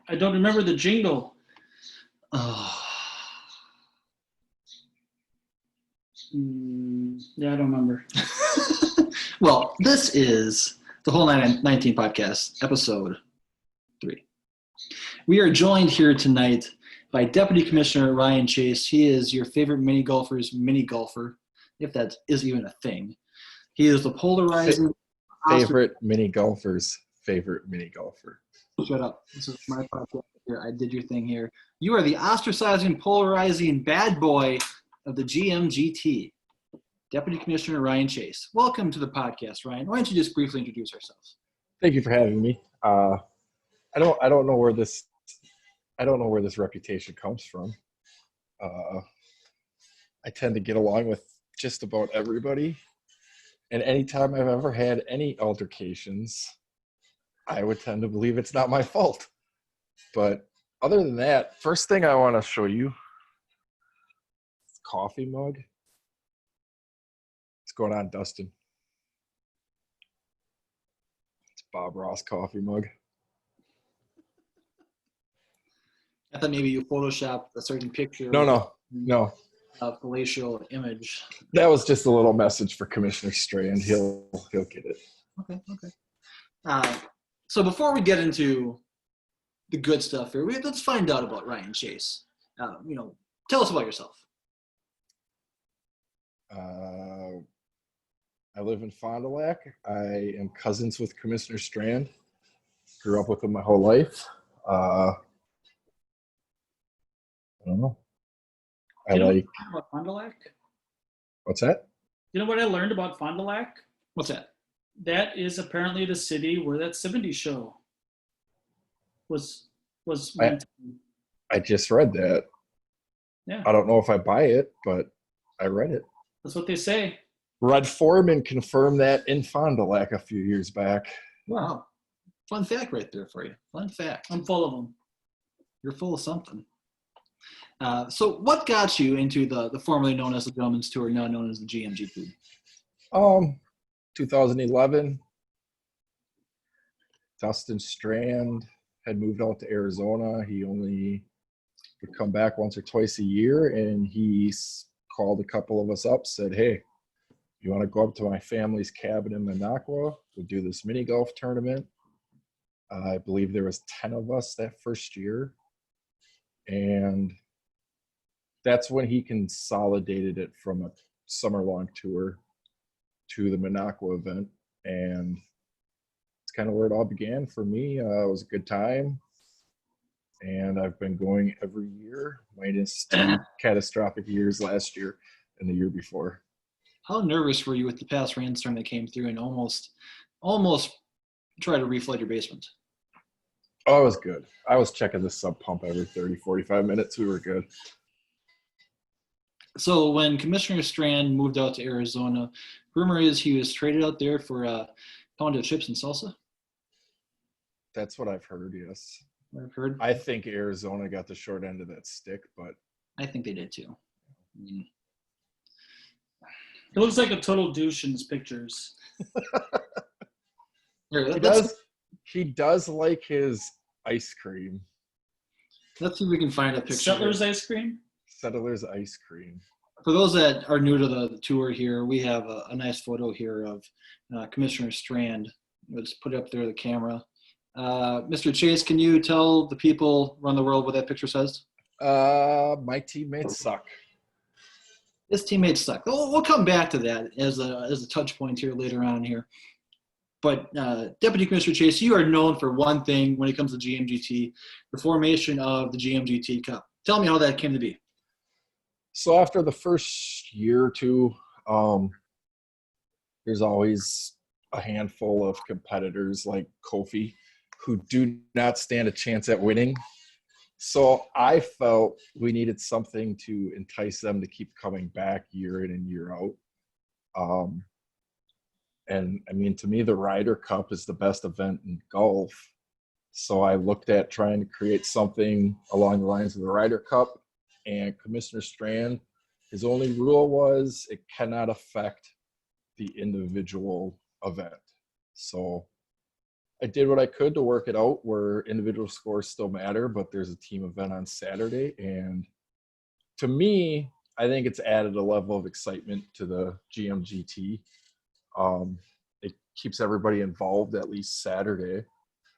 I don't remember the jingle. Oh. Yeah, I don't remember. Well, this is the Whole 19 Podcast, Episode 3. We are joined here tonight by Deputy Commissioner Ryan Chase. He is your favorite mini golfer's mini golfer, if that is even a thing. He is the polarizing favorite mini golfer's favorite mini golfer. Shut up. This is my podcast here. I did your thing here. You are the ostracizing, polarizing bad boy of the GMGT. Deputy Commissioner Ryan Chase. Welcome to the podcast, Ryan. Why don't you just briefly introduce ourselves? Thank you for having me. I don't know where this reputation comes from. I tend to get along with just about everybody, and anytime I've ever had any altercations, I would tend to believe it's not my fault. But other than that, first thing I want to show you is a coffee mug. What's going on, Dustin? It's Bob Ross coffee mug. I thought maybe you photoshopped a certain picture. No. A palatial image. That was just a little message for Commissioner Strand. He'll get it. Okay. So before we get into the good stuff here, let's find out about Ryan Chase. Tell us about yourself. I live in Fond du Lac. I am cousins with Commissioner Strand. Grew up with him my whole life. I don't know. About Fond du Lac? What's that? You know what I learned about Fond du Lac? What's that? That is apparently the city where that 70s show was. I just read that. Yeah. I don't know if I buy it, but I read it. That's what they say. Red Foreman confirmed that in Fond du Lac a few years back. Wow. Fun fact right there for you. Fun fact. I'm full of them. You're full of something. So what got you into the formerly known as the Gentleman's Tour, now known as the GMGT? 2011, Dustin Strand had moved out to Arizona. He only would come back once or twice a year, and he called a couple of us up, said, hey, you want to go up to my family's cabin in Minocqua? We'll do this mini golf tournament. I believe there was 10 of us that first year, and that's when he consolidated it from a summer-long tour to the Minocqua event, and it's kind of where it all began for me. It was a good time, and I've been going every year, minus 2 catastrophic years last year and the year before. How nervous were you with the past rainstorm that came through and almost tried to reflood your basement? Oh, it was good. I was checking the sub pump every 30, 45 minutes. We were good. So when Commissioner Strand moved out to Arizona, rumor is he was traded out there for a pound of chips and salsa? That's what I've heard, yes. I've heard. I think Arizona got the short end of that stick, but I think they did too. It looks like a total douche in his pictures. He does like his ice cream. Let's see if we can find a picture. Settlers ice cream? Settlers ice cream. For those that are new to the tour here, we have a nice photo here of Commissioner Strand. Let's put it up there, the camera. Mr. Chase, can you tell the people around the world what that picture says? My teammates suck. His teammates suck. We'll come back to that as a touch point here later on here. But Deputy Commissioner Chase, you are known for one thing when it comes to GMGT, the formation of the GMGT Cup. Tell me how that came to be. So after the first year or two, there's always a handful of competitors like Kofi who do not stand a chance at winning. So I felt we needed something to entice them to keep coming back year in and year out. And I mean, to me, the Ryder Cup is the best event in golf. So I looked at trying to create something along the lines of the Ryder Cup. And Commissioner Strand, his only rule was it cannot affect the individual event. So I did what I could to work it out where individual scores still matter, but there's a team event on Saturday. And to me, I think it's added a level of excitement to the GMGT. It keeps everybody involved at least Saturday.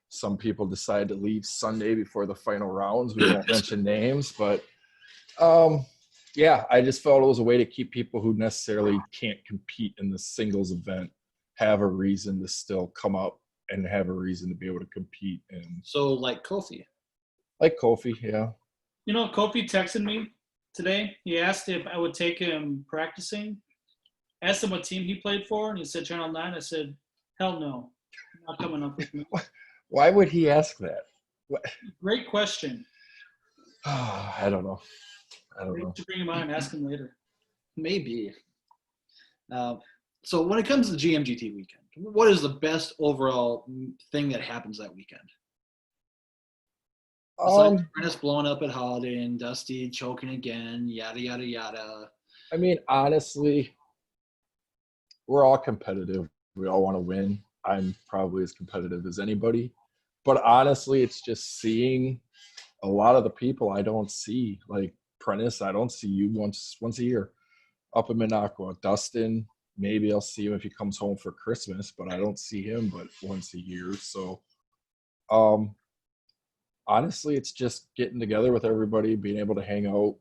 Some people decide to leave Sunday before the final rounds. We won't mention names, but yeah, I just felt it was a way to keep people who necessarily can't compete in the singles event have a reason to still come up and have a reason to be able to compete in. So like Kofi. Like Kofi, yeah. You know, Kofi texted me today. He asked if I would take him practicing. Asked him what team he played for, and he said Channel 9. I said, hell no. Not coming up with me. Why would he ask that? What? Great question. I don't know. Maybe to bring him on and ask him later. Maybe. So when it comes to the GMGT weekend, what is the best overall thing that happens that weekend? Besides Prentice blowing up at Holiday and Dusty choking again, yada, yada, yada. I mean, honestly, we're all competitive. We all want to win. I'm probably as competitive as anybody. But honestly, it's just seeing a lot of the people I don't see. Like Prentice, I don't see you once a year up in Minocqua. Dustin, maybe I'll see him if he comes home for Christmas, but I don't see him but once a year. So honestly, it's just getting together with everybody, being able to hang out,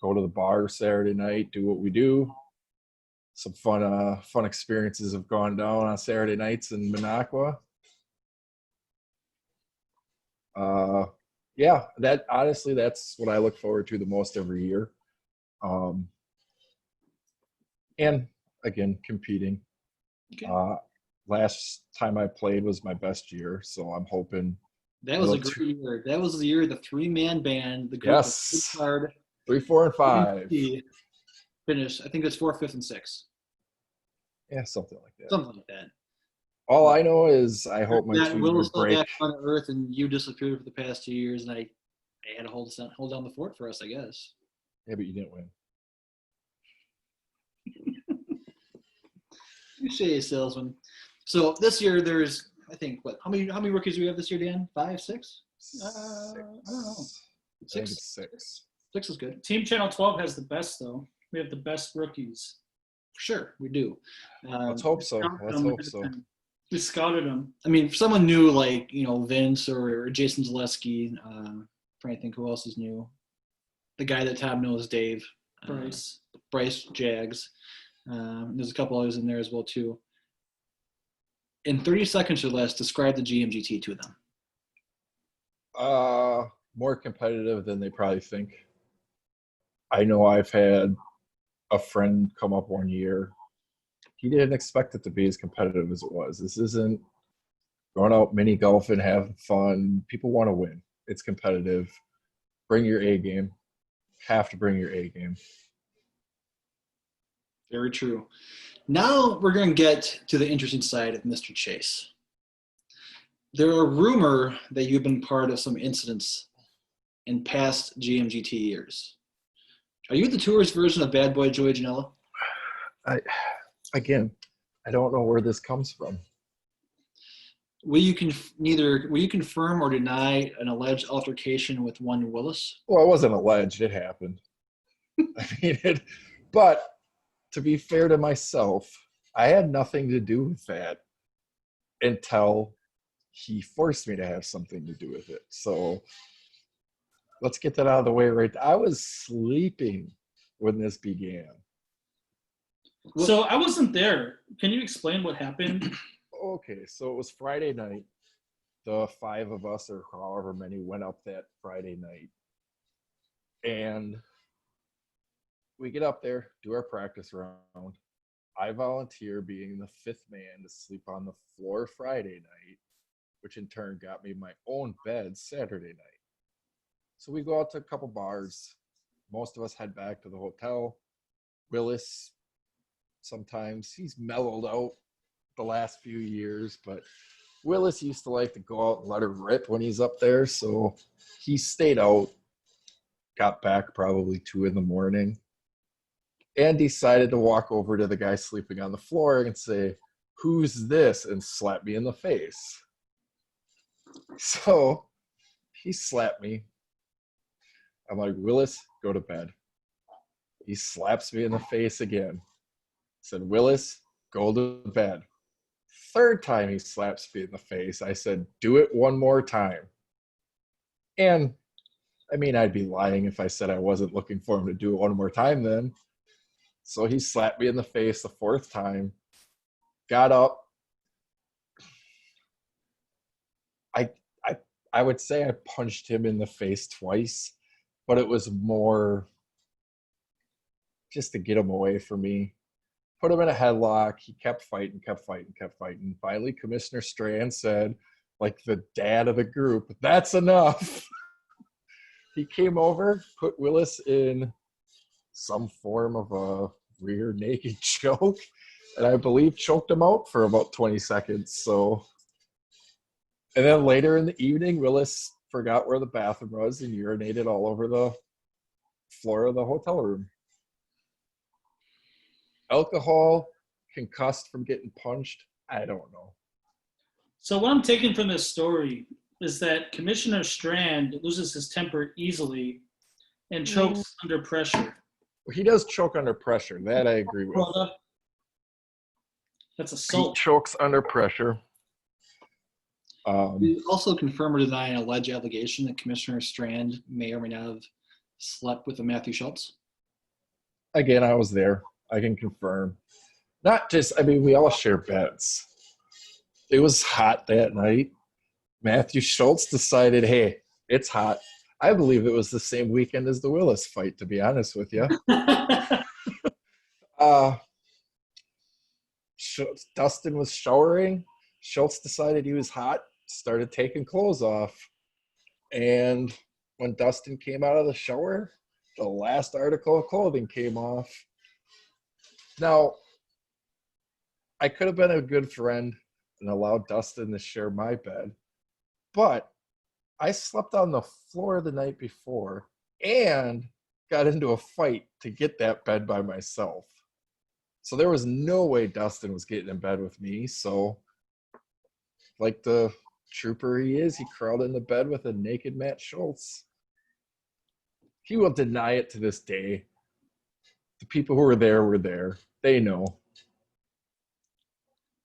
go to the bar Saturday night, do what we do. Some fun experiences have gone down on Saturday nights in Minocqua. Yeah, that honestly, that's what I look forward to the most every year. And again, competing. Okay. Last time I played was my best year, so I'm hoping. That was a great year. That was the year the 3-man band, the group yes, of card, 3, 4, and 5 finished. I think it's 4th, 5th, and 6th. Yeah, something like that. Something like that. All I know is I hope my team Will is still break. back on Earth, and you disappeared for the past 2 years, and I had to hold down the fort for us, I guess. Yeah, but you didn't win. You say, salesman. So this year there's, I think, what? How many rookies do we have this year, Dan? 5, 6? I don't know. 6. I think it's 6. 6 is good. Team Channel 12 has the best, though. We have the best rookies. Sure, we do. Let's hope so. We scouted them. I mean, if someone new like, Vince or Jason Zaleski, trying to think who else is new. The guy that Tom knows, Dave. Bryce Jags. There's a couple others in there as well, too. In 30 seconds or less, describe the GMGT to them. More competitive than they probably think. I know I've had a friend come up one year. He didn't expect it to be as competitive as it was. This isn't going out mini golfing, having fun. People want to win. It's competitive. Bring your A game. Have to bring your A game. Very true. Now we're going to get to the interesting side of Mr. Chase. There are rumor that you've been part of some incidents in past GMGT years. Are you the tourist version of Bad Boy Joey Janela? I don't know where this comes from. Will you confirm or deny an alleged altercation with one Willis? Well, it wasn't alleged. It happened. But to be fair to myself, I had nothing to do with that until he forced me to have something to do with it. So let's get that out of the way right now. I was sleeping when this began. So I wasn't there. Can you explain what happened? Okay, so it was Friday night. The 5 of us, or however many, went up that Friday night. And we get up there, do our practice round. I volunteer being the 5th man to sleep on the floor Friday night, which in turn got me my own bed Saturday night. So we go out to a couple bars. Most of us head back to the hotel. Willis, sometimes he's mellowed out the last few years, but Willis used to like to go out and let her rip when he's up there. So he stayed out, got back probably 2 a.m, and decided to walk over to the guy sleeping on the floor and say, who's this? And slapped me in the face. So he slapped me. I'm like, Willis, go to bed. He slaps me in the face again. Said, Willis, go to bed. Third time he slaps me in the face, I said, do it one more time. And I mean, I'd be lying if I said I wasn't looking for him to do it one more time then. So he slapped me in the face the fourth time, got up. I would say I punched him in the face twice, but it was more just to get him away from me. Put him in a headlock. He kept fighting. Finally, Commissioner Strand said, like the dad of the group, that's enough. He came over, put Willis in some form of a rear naked choke, and I believe choked him out for about 20 seconds. So, and then later in the evening, Willis forgot where the bathroom was and urinated all over the floor of the hotel room. Alcohol, concussed from getting punched, I don't know. So what I'm taking from this story is that Commissioner Strand loses his temper easily and chokes under pressure. He does choke under pressure. That I agree with. That's He assault. chokes under pressure. We also confirm or deny an alleged allegation that Commissioner Strand may or may not have slept with a Matthew Schultz. Again, I was there. I can confirm. Not just, I mean, we all share beds. It was hot that night. Matthew Schultz decided, hey, it's hot. I believe it was the same weekend as the Willis fight, to be honest with you. Dustin was showering. Schultz decided he was hot, started taking clothes off. And when Dustin came out of the shower, the last article of clothing came off. Now, I could have been a good friend and allowed Dustin to share my bed, but I slept on the floor the night before and got into a fight to get that bed by myself. So there was no way Dustin was getting in bed with me. So, like the trooper he is, he crawled into bed with a naked Matt Schultz. He will deny it to this day. The people who were there. They know.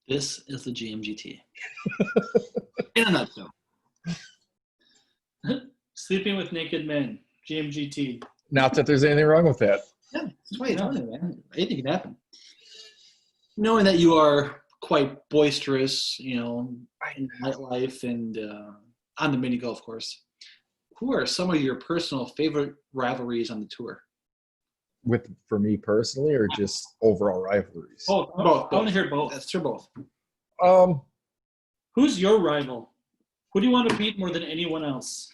This is the GMGT. In a nutshell. Sleeping with naked men. GMGT. Not that there's anything wrong with that. Yeah, that's why it's funny, man. Anything can happen. Knowing that you are quite boisterous, in nightlife and on the mini golf course, who are some of your personal favorite rivalries on the tour? For me personally, or just overall rivalries? Both. I want to hear both. That's true, both. Who's your rival? Who do you want to beat more than anyone else?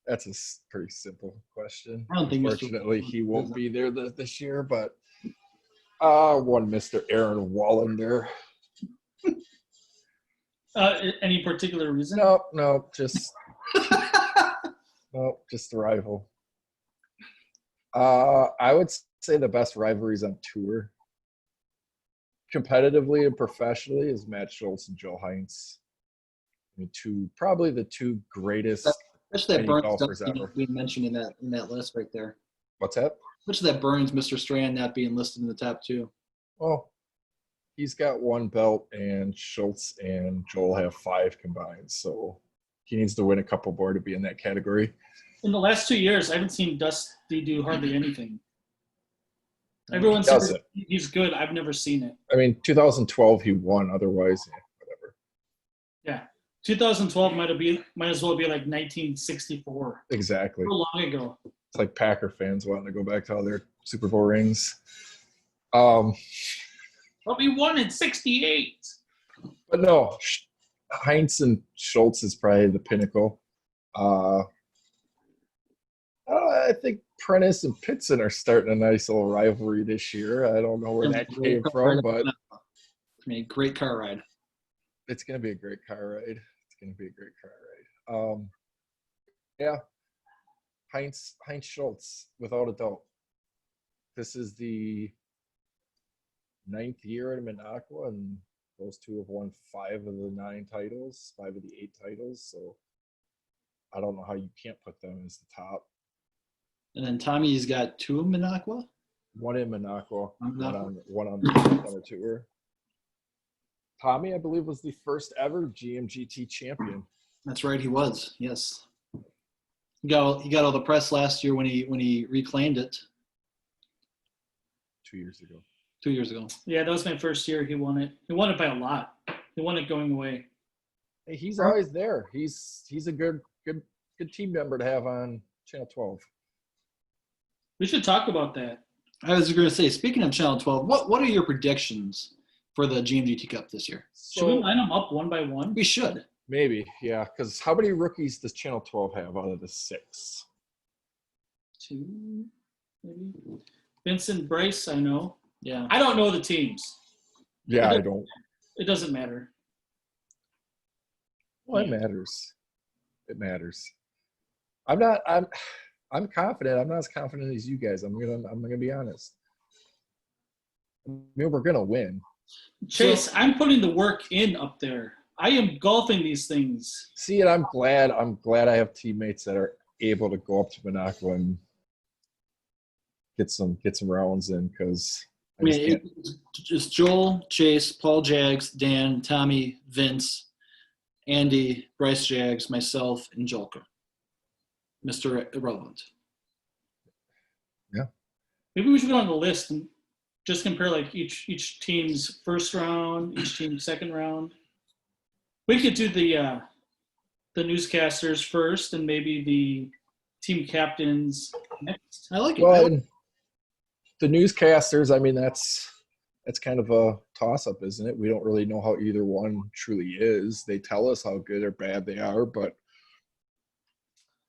That's a pretty simple question. I don't think Unfortunately, he won't be there this year, but one Mr. Aaron Wallander. Any particular reason? No, just just the rival. I would say the best rivalries on tour, competitively and professionally, is Matt Schultz and Joe Heinz. I mean, probably the two greatest Especially that golfers Burns ever. being mentioned in that list right there. What's that? Especially that Burns, Mr. Strand not being listed in the top two. Well, he's got one belt, and Schultz and Joel have 5 combined. So he needs to win a couple more to be in that category. In the last 2 years, I haven't seen Dusty do hardly anything. Everyone He says doesn't. he's good. I've never seen it. I mean, 2012 he won. Otherwise, whatever. Yeah. 2012 might as well be like 1964. Exactly. So long ago. It's like Packer fans wanting to go back to all their Super Bowl rings. But we won in 68. But no, Heinz and Schultz is probably the pinnacle. I think Prentice and Pitson are starting a nice little rivalry this year. I don't know where that came from, but I mean, great car ride. it's going to be a great car ride. Yeah, Heinz Schultz, without a doubt. This is the 9th year in Minocqua, and those two have won 5 of the 9 titles, 5 of the 8 titles. So I don't know how you can't put them as the top. And then Tommy's got 2 in Minocqua. 1 in Minocqua, Minocqua. one on the summer tour. Tommy, I believe, was the first ever GMGT champion. That's right, he was. Yes. He got all the press last year when he reclaimed it 2 years ago. 2 years ago. Yeah, that was my first year. He won it. He won it by a lot. He won it going away. Hey, he's always there. He's a good team member to have on Channel 12. We should talk about that. I was going to say, speaking of Channel 12, what are your predictions for the GMGT Cup this year? Should we line them up one by one? We should. Maybe, yeah. Because how many rookies does Channel 12 have out of the 6? 2, maybe. Vincent, Bryce, I know. Yeah. I don't know the teams. Yeah, I don't. It doesn't matter. Well, it matters. It matters. I'm confident. I'm not as confident as you guys. I'm gonna be honest. I mean, we're gonna win. Chase, I'm putting the work in up there. I am golfing these things. See, and I'm glad I have teammates that are able to go up to Minocqua and get some rounds in, because I mean, it's Joel, Chase, Paul Jags, Dan, Tommy, Vince, Andy, Bryce Jags, myself, and Jolka. Mr. Irrelevant. Yeah. Maybe we should go on the list and just compare like each team's first round, each team's second round. We could do the newscasters first and maybe the team captains next. I like it. Well, the newscasters, I mean, that's kind of a toss-up, isn't it? We don't really know how either one truly is. They tell us how good or bad they are, but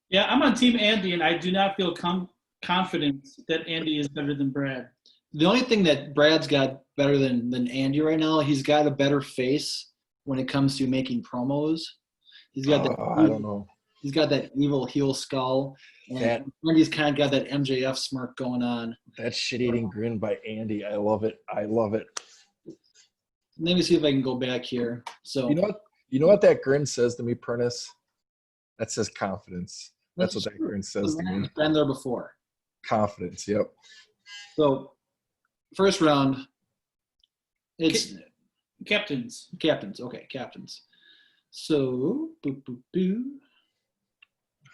Yeah, I'm on Team Andy, and I do not feel confident that Andy is better than Brad. The only thing that Brad's got better than Andy right now, he's got a better face when it comes to making promos. He's got I don't know. He's got that evil heel skull. And Andy's kind of got that MJF smirk going on. That shit-eating grin by Andy, I love it. I love it. Let me see if I can go back here. So you know what that grin says to me, Prentice? That says confidence. That's what that grin says to me. Been there before. Confidence, yep. So, first round, it's Captains. captains. Okay, captains. So,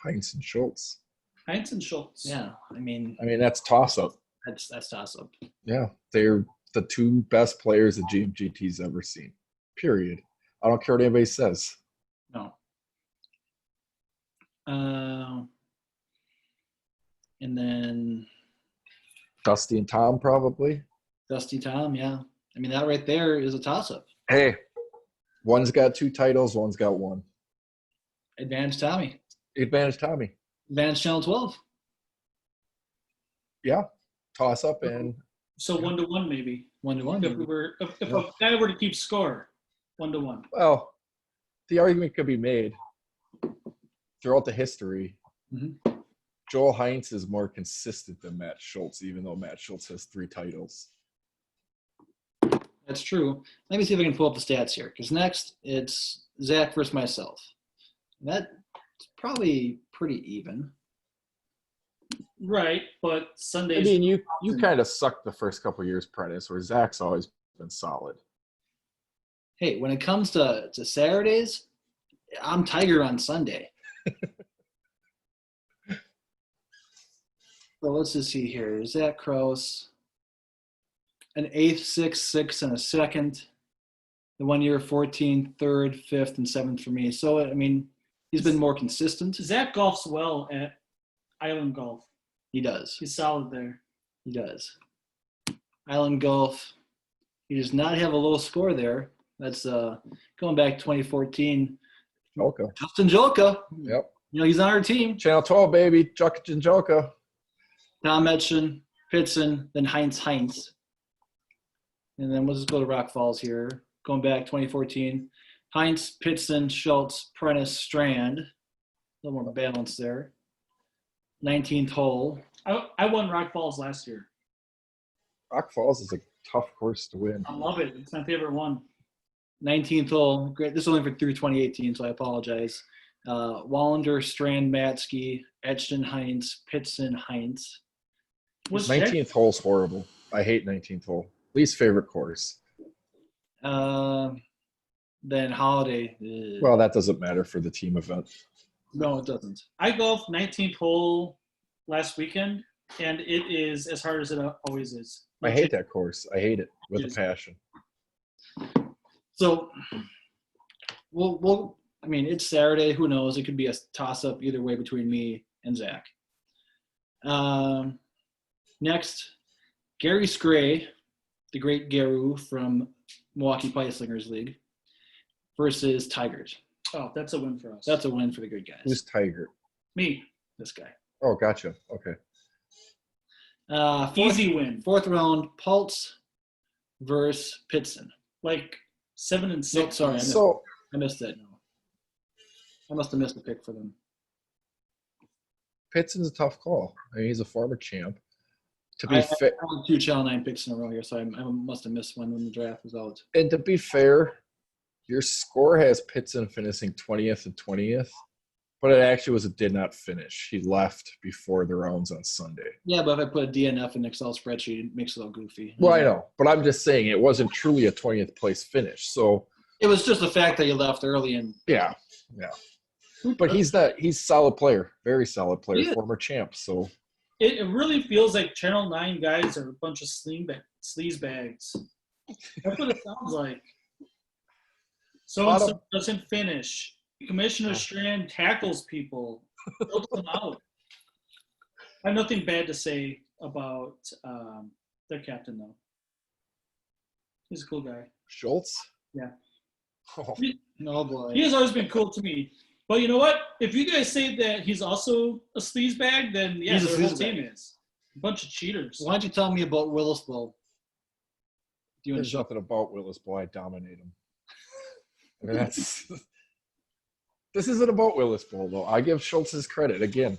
Heinz and Schultz. Heinz and Schultz. Yeah, I mean that's toss-up. that's toss-up. Yeah, they're the 2 best players that GMGT's ever seen. Period. I don't care what anybody says. No. And then Dusty and Tom, probably. Dusty Tom, yeah. I mean, that right there is a toss-up. Hey, one's got 2 titles, one's got 1. Advantage Tommy. Advantage Tommy. Advantage Channel 12. Yeah, toss-up and So 1-1 maybe. 1-1. If a guy were to keep score, 1-1. well, the argument could be made throughout the history. Mm-hmm. Joel Heinz is more consistent than Matt Schultz, even though Matt Schultz has 3 titles. That's true. Let me see if I can pull up the stats here. Because next, it's Zach versus myself. That's probably pretty even. Right, but Sundays. I mean, you kind of sucked the first couple of years, Prentice, where Zach's always been solid. Hey, when it comes to Saturdays, I'm Tiger on Sunday. So let's just see here. Zach Kraus, an 8th, 6th, 6th, and a 2nd. The 1 year, 14th, 3rd, 5th, and 7th for me. So, I mean, he's been more consistent. Zach golfs well at Island Golf. He does. He's solid there. He does. Island Golf. He does not have a low score there. That's going back to 2014. Jolka. Justin Jolka. Yep. You know, he's on our team. Channel 12, baby. Jukic and Jolka. Tom Etchen, Pitson, then Heinz. And then we'll just go to Rock Falls here. Going back 2014. Heinz, Pitson, Schultz, Prentice, Strand. A little more balance there. 19th hole. I won Rock Falls last year. Rock Falls is a tough course to win. I love it. It's my favorite one. 19th hole. Great. This is only through 2018, so I apologize. Wallander, Strand, Matsky, Edgton, Heinz, Pitson, Heinz. Was 19th hole's horrible. I hate 19th hole. Least favorite course. Then Holiday. Well, that doesn't matter for the team event. No, it doesn't. I golfed 19th hole last weekend, and it is as hard as it always is. I hate that course. I hate it with a passion. So, we'll. I mean, it's Saturday. Who knows? It could be a toss-up either way between me and Zach. Next, Gary Scray, the great Garu from Milwaukee Pipe Slingers League, versus Tigers. Oh, that's a win for us. That's a win for the good guys. Who's Tiger? Me. This guy. Oh, gotcha. Okay. Easy win. Fourth round, Pultz versus Pitson. Like 7 and 6. Nope, sorry, I missed that. No, I must have missed a pick for them. Pitson's a tough call. I mean, he's a former champ. To I be fair, had 2 Channel 9 picks in a row here, so I must have missed one when the draft was out. and to be fair, your score has Pitson finishing 20th and 20th, but it actually did not finish. He left before the rounds on Sunday. Yeah, but if I put a DNF in Excel spreadsheet, it makes it a little goofy. Well, I know, but I'm just saying it wasn't truly a 20th place finish. So It was just the fact that you left early and yeah. But he's a solid player, very solid player, Yeah. former champ. So It really feels like Channel 9 guys are a bunch of sleaze bags. That's what it sounds like. So-and-so doesn't finish. Commissioner Strand tackles people, helps them out. I have nothing bad to say about their captain, though. He's a cool guy. Schultz? Yeah. Oh, oh boy. He has always been cool to me. But you know what? If you guys say that he's also a sleaze bag, then yeah, He's a their whole sleaze team bag. is. A bunch of cheaters. Why don't you tell me about Willis Bowl? there's nothing about Willis Bowl. I dominate him. I mean, this isn't about Willis Bowl, though. I give Schultz his credit. Again,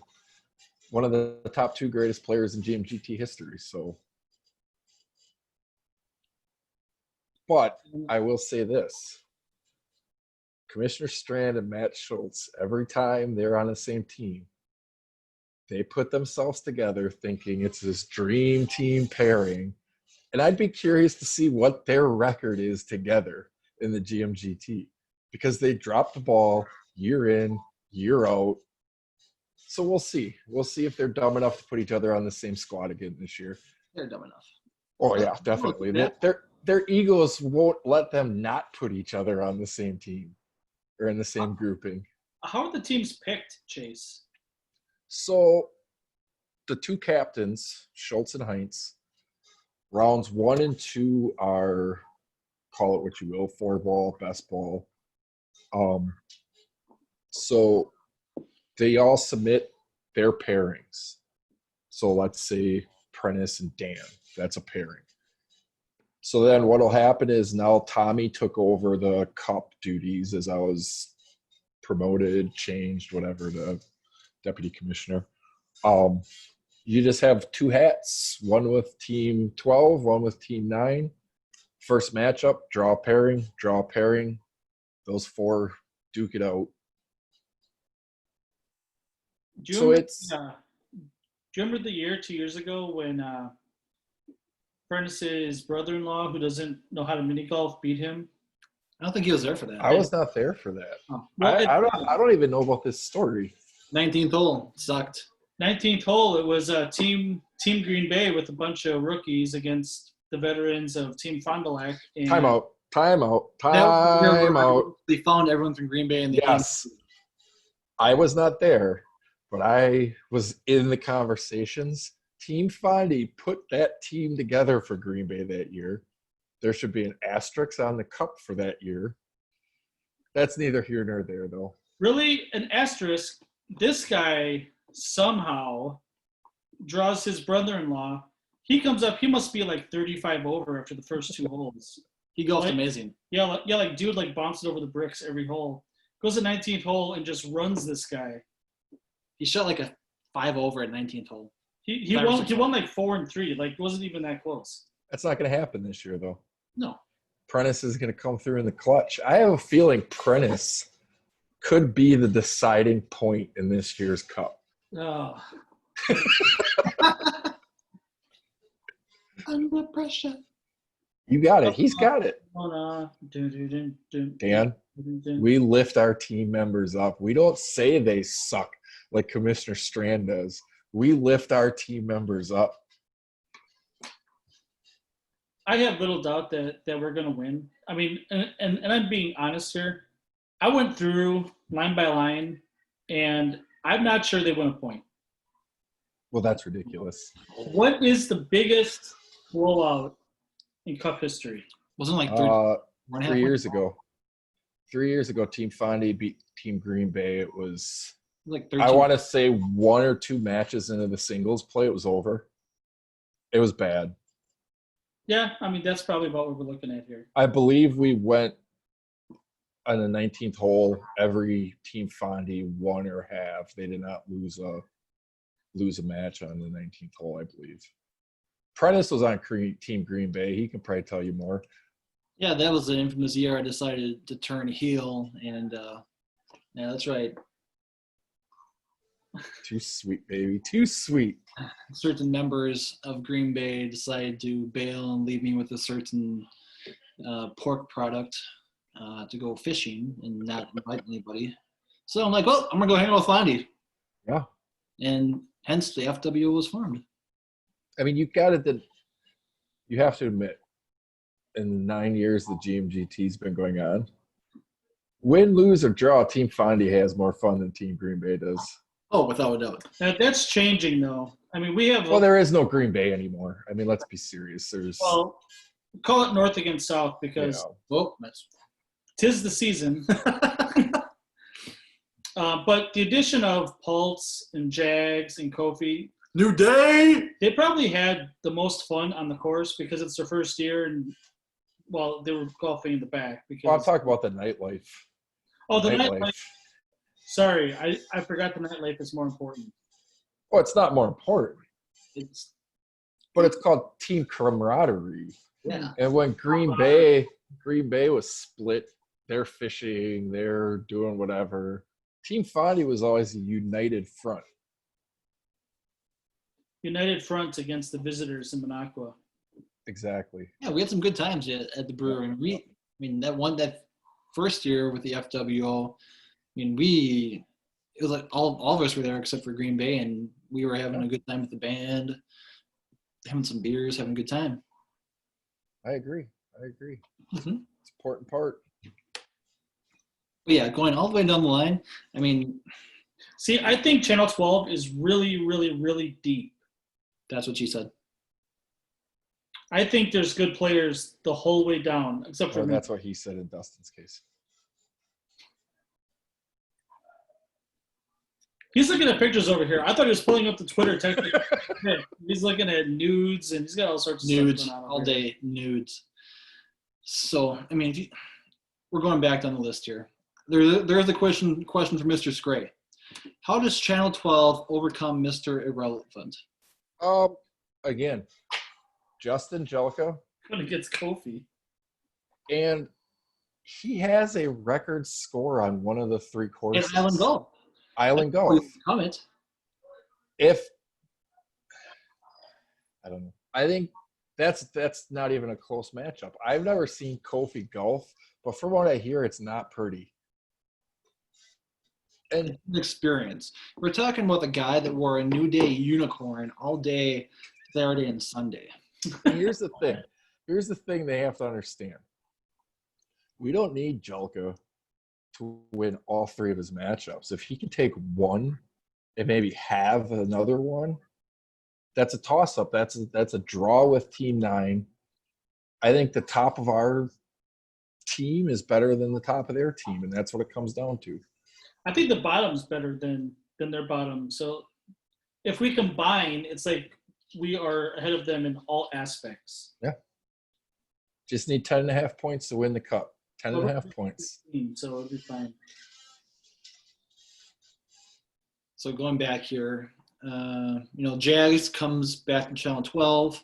one of the top 2 greatest players in GMGT history. So, but I will say this. Commissioner Strand and Matt Schultz, every time they're on the same team, they put themselves together thinking it's this dream team pairing. And I'd be curious to see what their record is together in the GMGT because they drop the ball year in, year out. So we'll see. We'll see if they're dumb enough to put each other on the same squad again this year. They're dumb enough. Oh, yeah, definitely. Their egos won't let them not put each other on the same team or in the same grouping. How are the teams picked, Chase? So the 2 captains, Schultz and Heinz, rounds 1 and 2 are, call it what you will, 4-ball, best ball. So they all submit their pairings. So let's say Prentice and Dan, that's a pairing. So then what will happen is now Tommy took over the cup duties as I was promoted, changed, whatever, to deputy commissioner. You just have 2 hats, one with team 12, one with team 9. First matchup, draw a pairing. Those 4 duke it out. Do you remember the year 2 years ago when Prentice's brother-in-law, who doesn't know how to mini golf, beat him? I don't think he was there for that. I was not there for that. Oh. Well, I don't even know about this story. 19th hole. Sucked. 19th hole, it was Team Green Bay with a bunch of rookies against the veterans of Team Fond du Lac. Time out. They found everyone from Green Bay and Yes. I was not there, but I was in the conversations. Team Fondy put that team together for Green Bay that year. There should be an asterisk on the cup for that year. That's neither here nor there, though. Really? An asterisk? This guy somehow draws his brother-in-law. He comes up. He must be like 35 over after the first 2 holes. He golfed amazing. Yeah, like dude like bounces over the bricks every hole. Goes to 19th hole and just runs this guy. He shot like a 5 over at 19th hole. He won like 4 and 3. Like it wasn't even that close. That's not going to happen this year, though. No. Prentice is going to come through in the clutch. I have a feeling Prentice could be the deciding point in this year's cup. Oh. Under pressure. You got it. He's got it. Dan, we lift our team members up. We don't say they suck like Commissioner Strand does. We lift our team members up. I have little doubt that we're going to win. I mean, and I'm being honest here. I went through line by line, and I'm not sure they win a point. Well, that's ridiculous. What is the biggest blowout in Cup history? Wasn't like 3 years ago. 3 years ago, Team Fondy beat Team Green Bay. It was, like 13. I want to say 1 or 2 matches into the singles play, it was over. It was bad. Yeah, I mean, that's probably what we're looking at here. I believe we went on the 19th hole. Every Team Fondy won or half. They did not lose a match on the 19th hole, I believe. Prentice was on Team Green Bay. He can probably tell you more. Yeah, that was the infamous year I decided to turn heel, and yeah, that's right. Too sweet, baby. Too sweet. Certain members of Green Bay decided to bail and leave me with a certain pork product to go fishing and not invite anybody. So I'm like, well, I'm going to go hang out with Fondy. Yeah. And hence the FWO was formed. I mean, you have to admit, in the 9 years the GMGT's been going on, win, lose, or draw, Team Fondy has more fun than Team Green Bay does. Oh, without a doubt. That's changing, though. I mean, we have. Well, there is no Green Bay anymore. I mean, let's be serious. Well, call it North against South because well, tis the season. But the addition of Pulse and Jags and Kofi, New Day. They probably had the most fun on the course because it's their first year, and well, they were golfing in the back. Because I'm talking about the nightlife. Oh, the nightlife. Sorry, I forgot the nightlife is more important. Well, it's not more important. But it's called team camaraderie. Yeah. And when Green Bay was split, they're fishing, they're doing whatever. Team Fondy was always a united front. United front against the visitors in Minocqua. Exactly. Yeah, we had some good times at the brewery. That first year with the FWO, it was like all of us were there except for Green Bay, and we were having a good time with the band, having some beers, having a good time. I agree. Mm-hmm. It's an important part. But yeah, going all the way down the line, see, I think Channel 12 is really, really, really deep. That's what she said. I think there's good players the whole way down, except for me. That's what he said in Dustin's case. He's looking at pictures over here. I thought he was pulling up the Twitter text. He's looking at nudes, and he's got all sorts of nudes stuff going on all day. Nudes. So, we're going back down the list here. There's a question for Mr. Scray. How does Channel 12 overcome Mr. Irrelevant? Again, Justin Jellicoe. When it gets Kofi. And he has a record score on one of the 3 courses. And Island Golf. Island Golf. I don't know. I think that's not even a close matchup. I've never seen Kofi golf, but from what I hear, it's not pretty. And experience. We're talking about the guy that wore a New Day unicorn all day, Saturday and Sunday. Here's the thing. Here's the thing they have to understand. We don't need Jelka to win all 3 of his matchups. If he can take one and maybe have another one, that's a toss-up. That's a draw with Team 9. I think the top of our team is better than the top of their team, and that's what it comes down to. I think the bottom's better than their bottom. So if we combine, it's like we are ahead of them in all aspects. Yeah. Just need 10.5 points to win the cup. 10.5 points. So it'll be fine. So going back here, Jags comes back to Channel 12.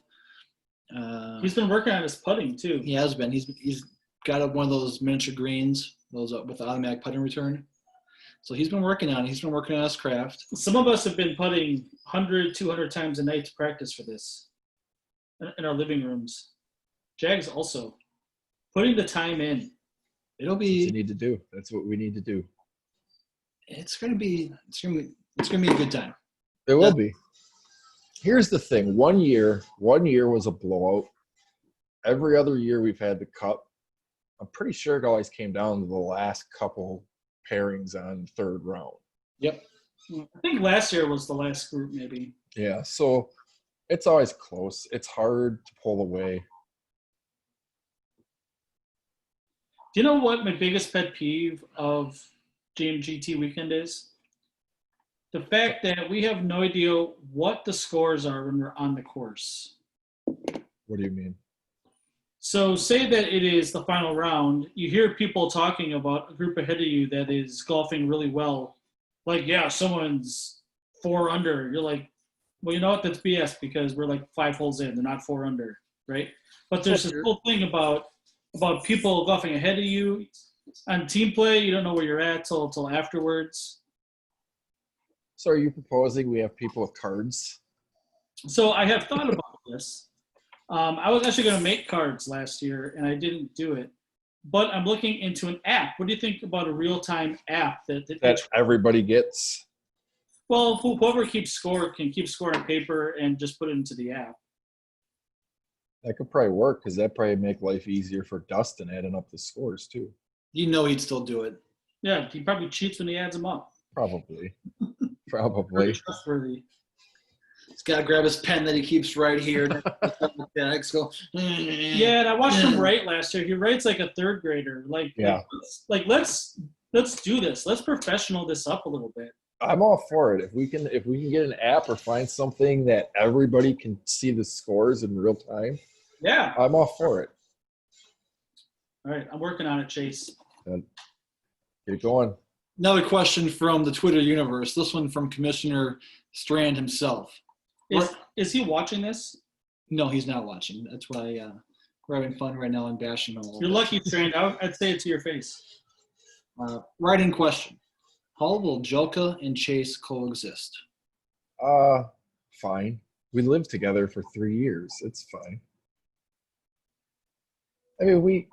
He's been working on his putting too. He has been. He's got one of those miniature greens, those with the automatic putting return. So he's been working on it. He's been working on his craft. Some of us have been putting 100, 200 times a night to practice for this in our living rooms. Jags also putting the time in. It'll That's what you be. need to do. That's what we need to do. It's gonna be a good time. It will be. Here's the thing. One year was a blowout. Every other year we've had the cup. I'm pretty sure it always came down to the last couple pairings on third round. Yep. I think last year was the last group, maybe. Yeah, so it's always close. It's hard to pull away. Do you know what my biggest pet peeve of GMGT weekend is? The fact that we have no idea what the scores are when we're on the course. What do you mean? So say that it is the final round. You hear people talking about a group ahead of you that is golfing really well. Like, yeah, someone's 4 under. You're like, well, you know what? That's BS because we're like 5 holes in. They're not 4 under, right? But there's this whole thing about people golfing ahead of you. On team play, you don't know where you're at till afterwards. So are you proposing we have people with cards? So I have thought about this. I was actually going to make cards last year, and I didn't do it. But I'm looking into an app. What do you think about a real-time app that Everybody gets? well, whoever keeps score can keep score on paper and just put it into the app. That could probably work because that probably make life easier for Dustin adding up the scores too. You know he'd still do it. Yeah, he probably cheats when he adds them up. Probably. Very Probably. trustworthy. He's got to grab his pen that he keeps right here. Go. Yeah, and I watched him write last year. He writes like a third grader. Yeah. Let's do this. Let's professional this up a little bit. I'm all for it. If we can get an app or find something that everybody can see the scores in real time, Yeah. I'm all for it. All right, I'm working on it, Chase. Get it going. Another question from the Twitter universe. This one from Commissioner Strand himself. Is he watching this? No, he's not watching. That's why we're having fun right now and bashing him a little You're bit. lucky, Strand. I'd say it to your face. Right in question. How will Joka and Chase coexist? Fine. We lived together for 3 years. It's fine. I mean, we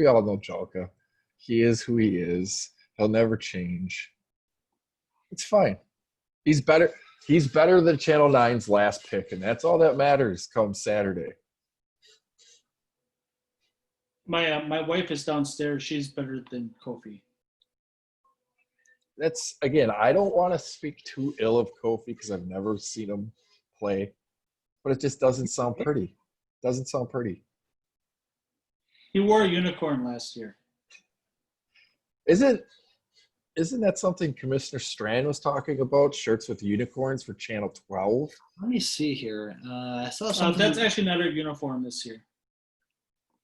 all know Jalka. He is who he is. He'll never change. It's fine. He's better. He's better than Channel 9's last pick, and that's all that matters come Saturday. My wife is downstairs. She's better than Kofi. That's, again, I don't want to speak too ill of Kofi because I've never seen him play, but it just doesn't sound pretty. Doesn't sound pretty. He wore a unicorn last year. Isn't that something Commissioner Strand was talking about? Shirts with unicorns for Channel 12? Let me see here. I saw something. That's actually not a uniform this year.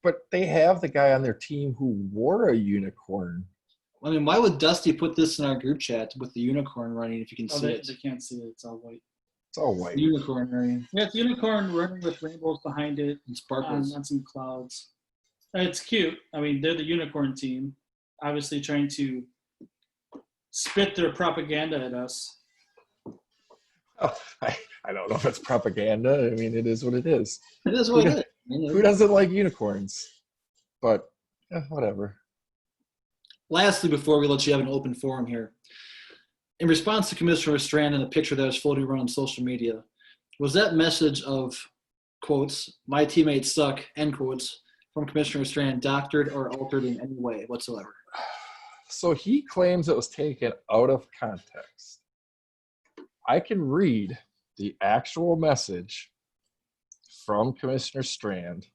But they have the guy on their team who wore a unicorn. I mean, why would Dusty put this in our group chat with the unicorn running if you can see it? They can't see it. It's all white. It's all white. Unicorn running. Yeah, it's a unicorn running with rainbows behind it And sparkles. on some clouds. It's cute. I mean, they're the unicorn team, obviously trying to spit their propaganda at us. Oh, I don't know if it's propaganda. I mean, it is what it is. It is what it is. Who doesn't like unicorns? But, whatever. Lastly, before we let you have an open forum here, in response to Commissioner Strand and the picture that was floating around on social media, was that message of, quotes, my teammates suck, end quotes, from Commissioner Strand doctored or altered in any way whatsoever? So he claims it was taken out of context. I can read the actual message from Commissioner Strand,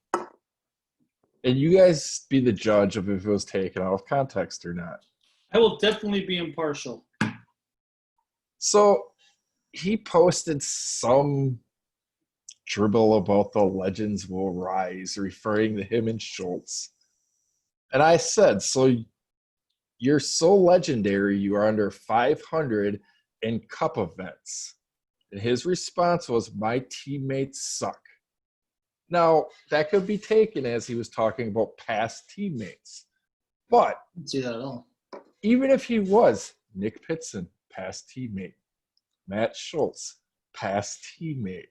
and you guys be the judge of if it was taken out of context or not. I will definitely be impartial. So he posted some dribble about the legends will rise, referring to him and Schultz. And I said, so you're so legendary, you are under 500 in cup events. And his response was, my teammates suck. Now, that could be taken as he was talking about past teammates. But I don't see that at all. even if he was, Nick Pitson, past teammate. Matt Schultz, past teammate.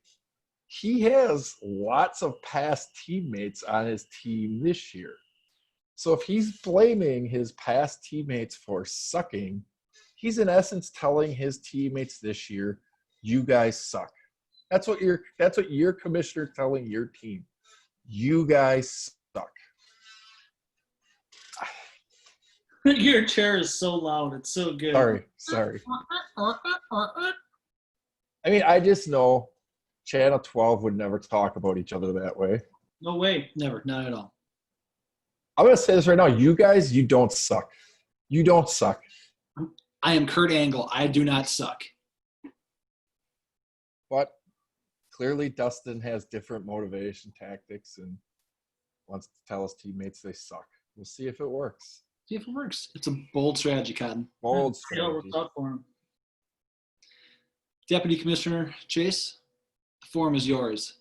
He has lots of past teammates on his team this year. So if he's blaming his past teammates for sucking, he's in essence telling his teammates this year, you guys suck. That's what your commissioner telling your team. You guys suck. Your chair is so loud. It's so good. Sorry. I mean, I just know Channel 12 would never talk about each other that way. No way. Never. Not at all. I'm going to say this right now. You guys, you don't suck. You don't suck. I am Kurt Angle. I do not suck. But clearly Dustin has different motivation tactics and wants to tell his teammates they suck. We'll see if it works. See if it works. It's a bold strategy, Cotton. Bold Yeah, strategy. worked out for him. Deputy Commissioner Chase, the forum is yours.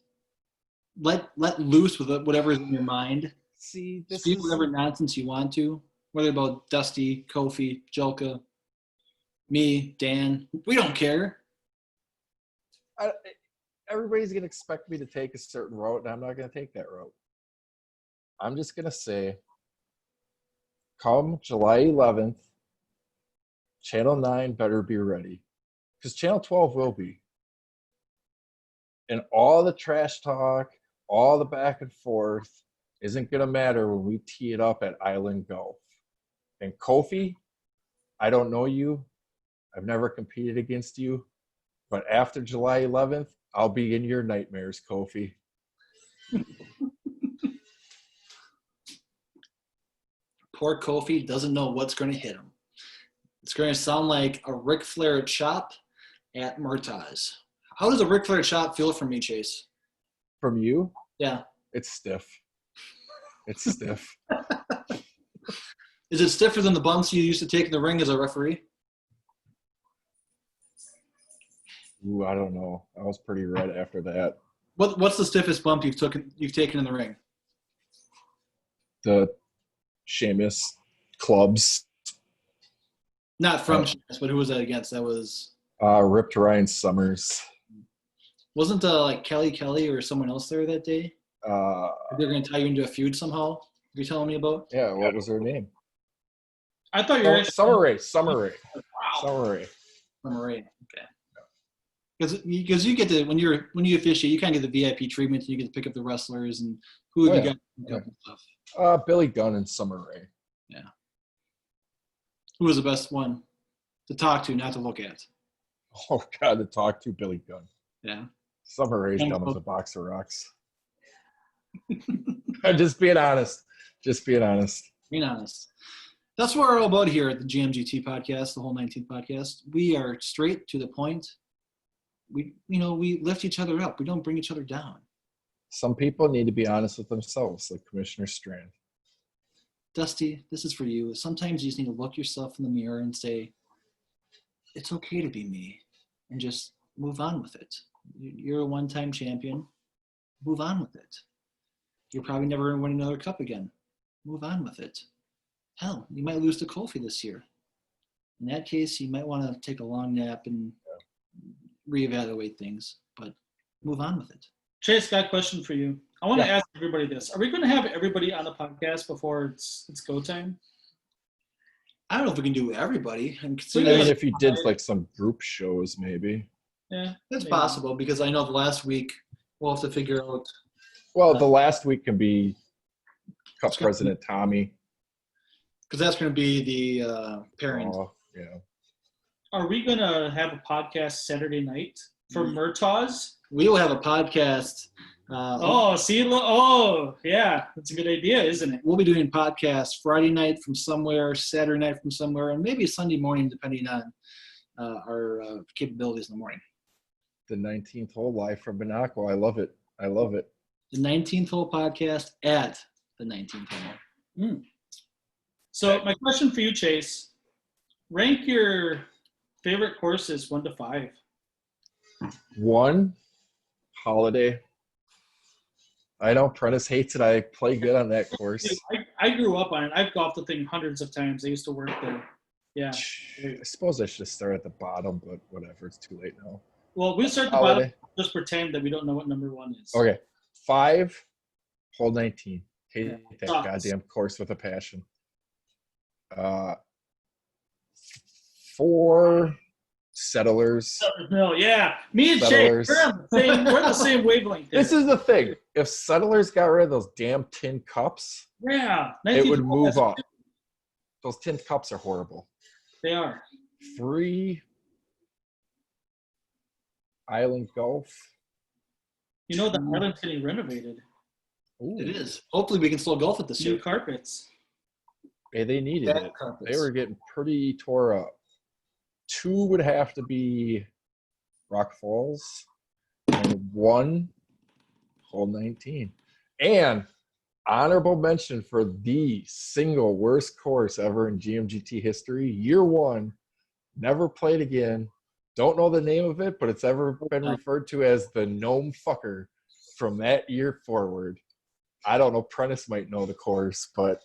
Let loose with whatever is in your mind. See, this Speak is whatever nonsense you want to, whether about Dusty, Kofi, Jelka, me, Dan. We don't care. everybody's going to expect me to take a certain route, and I'm not going to take that route. I'm just going to say, come July 11th, Channel 9 better be ready, because Channel 12 will be. And all the trash talk, all the back and forth isn't going to matter when we tee it up at Island Golf. And Kofi, I don't know you. I've never competed against you. But after July 11th, I'll be in your nightmares, Kofi. Poor Kofi doesn't know what's going to hit him. It's going to sound like a Ric Flair chop at Murtaugh's. How does a Ric Flair chop feel from me, Chase? From you? Yeah. It's stiff. It's stiff. Is it stiffer than the bumps you used to take in the ring as a referee? Ooh, I don't know. I was pretty red after that. What's the stiffest bump you've taken in the ring? The Sheamus clubs. Not from Sheamus, but who was that against? That was Ripped Ryan Summers. wasn't like Kelly or someone else there that day? They're going to tie you into a feud somehow. You're telling me about? Yeah, what was her name? I thought you were Summer Rae. Summer Rae. Okay. Because you get to when you officiate, you kind of get the VIP treatment. And you get to pick up the wrestlers and who have you got to pick up and stuff. Billy Gunn and Summer Rae. Yeah. Who was the best one to talk to, not to look at? Oh God, to talk to Billy Gunn. Yeah. Summer Rae's dumb as a box of rocks. I'm just being honest. Being honest. That's what we're all about here at the GMGT Podcast, the whole 19th podcast. We are straight to the point. We lift each other up. We don't bring each other down. Some people need to be honest with themselves, like Commissioner Strand. Dusty, this is for you. Sometimes you just need to look yourself in the mirror and say, it's okay to be me, and just move on with it. You're a one-time champion. Move on with it. You're probably never going to win another cup again. Move on with it. Hell, you might lose to Kofi this year. In that case, you might want to take a long nap and reevaluate things, but move on with it. Chase, got a question for you. I want to ask everybody this. Are we going to have everybody on the podcast before it's go time? I don't know if we can do everybody. And if you did like some group shows, maybe. Yeah. That's maybe possible, because I know the last week we'll have to figure out. Well, the last week can be Cup President Tommy. Because that's going to be the pairing. Oh, yeah. Are we going to have a podcast Saturday night for Murtaugh's? We will have a podcast. Yeah. That's a good idea, isn't it? We'll be doing podcasts Friday night from somewhere, Saturday night from somewhere, and maybe Sunday morning, depending on our capabilities in the morning. The 19th hole live from Monaco. I love it. The 19th hole podcast at the 19th hole. So my question for you, Chase, rank your favorite courses 1 to 5. 1, Holiday. I know Prentice hates it. I play good on that course. I grew up on it. I've golfed the thing hundreds of times. I used to work there. Yeah. I suppose I should start at the bottom, but whatever. It's too late now. Well, we start at the bottom. Just pretend that we don't know what number 1 is. Okay. 5, hole 19. Hate that Sucks. goddamn course with a passion. 4, Settlers. No, yeah. Me and Settlers. Shay, we're the same wavelength there. This is the thing. If Settlers got rid of those damn tin cups, yeah, it would move up. Those tin cups are horrible. They are. 3, Island Golf. You know, the island's getting renovated. Ooh. It is. Hopefully we can still golf it this New year. carpets. Hey, they needed Bad it. carpets. They were getting pretty tore up. 2 would have to be Rock Falls, and 1, hole 19. And honorable mention for the single worst course ever in GMGT history. Year 1, never played again. Don't know the name of it, but it's ever been referred to as the Gnome Fucker from that year forward. I don't know. Prentice might know the course, but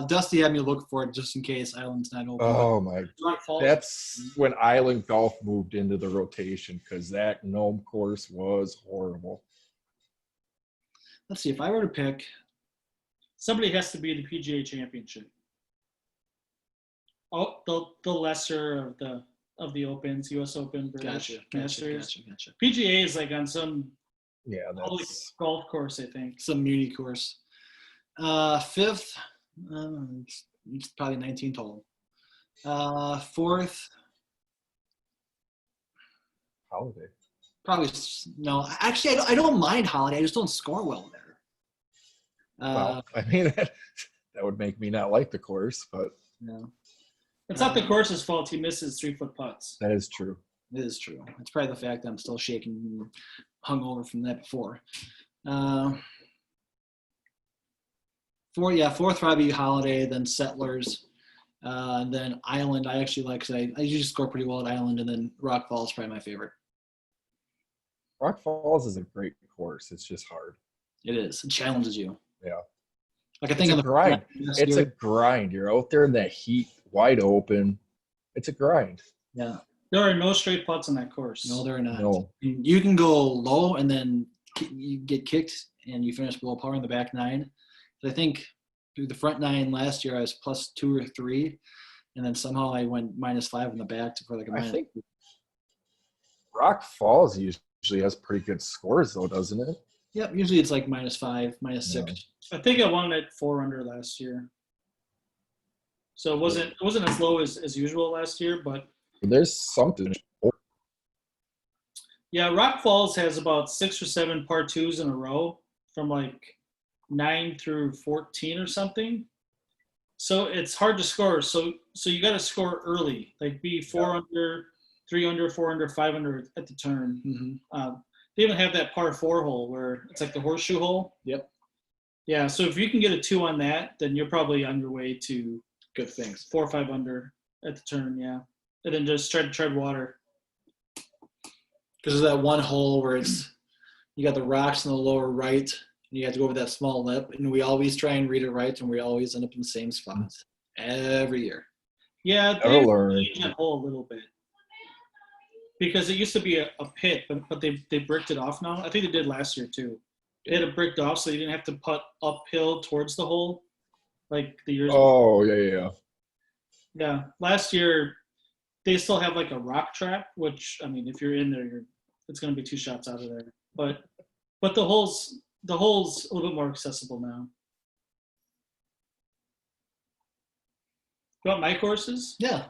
Dusty had me look for it just in case Island's not open. oh my, Rock Falls. that's when Island Golf moved into the rotation because that Gnome course was horrible. Let's see. If I were to pick, Somebody has to be the PGA Championship. Oh, the lesser of the Opens, U.S. Open, British Masters. Gotcha. PGA is like on some Yeah, public that's golf course, I think. Some muni course. 5th, it's probably 19 total. 4th, Holiday. probably no. Actually, I don't mind Holiday. I just don't score well there. Well, I mean, that would make me not like the course, but No, It's not the course's fault. He misses 3-foot putts. that is true. it is true. It's probably the fact that I'm still shaking and hungover from that before. 4th probably Holiday, then Settlers, and then Island. I actually like because I usually score pretty well at Island, and then Rock Falls is probably my favorite. Rock Falls is a great course. It's just hard. It is. It challenges you. Yeah. Like I think It's on a the grind. last It's year- a grind. You're out there in that heat, wide open. It's a grind. yeah. There are no straight putts on that course. No, they're not. No. You can go low and then you get kicked and you finish below par in the back 9. But I think through the front 9 last year I was +2 or 3, and then somehow I went -5 in the back for like a I minus. think Rock Falls usually has pretty good scores, though, doesn't it? Yep. Usually it's like -5, -6. I think I won at 4 under last year. So it wasn't as low as usual last year, but There's something. yeah, Rock Falls has about 6 or 7 par 2s in a row from like 9 through 14 or something. So it's hard to score. So you got to score early, like be 4 under, 3 under, 4 under, 5 under at the turn. Mm-hmm. They even have that par 4 hole where it's like the horseshoe hole. Yep. Yeah, so if you can get a 2 on that, then you're probably on your way to Good things. 4 or 5 under at the turn. Yeah, and then just try to tread water. Because there's that one hole where it's you got the rocks in the lower right, and you have to go over that small lip, and we always try and read it right, and we always end up in the same spots every year. Yeah, Never they learn. changed that hole a little bit because it used to be a pit, but they bricked it off now. I think they did last year too. They had it bricked off so you didn't have to putt uphill towards the hole like the years. Oh, yeah. Yeah, last year they still have like a rock trap, which I mean, if you're in there, it's going to be 2 shots out of there. But the hole's a little bit more accessible now. You want my courses? Yeah.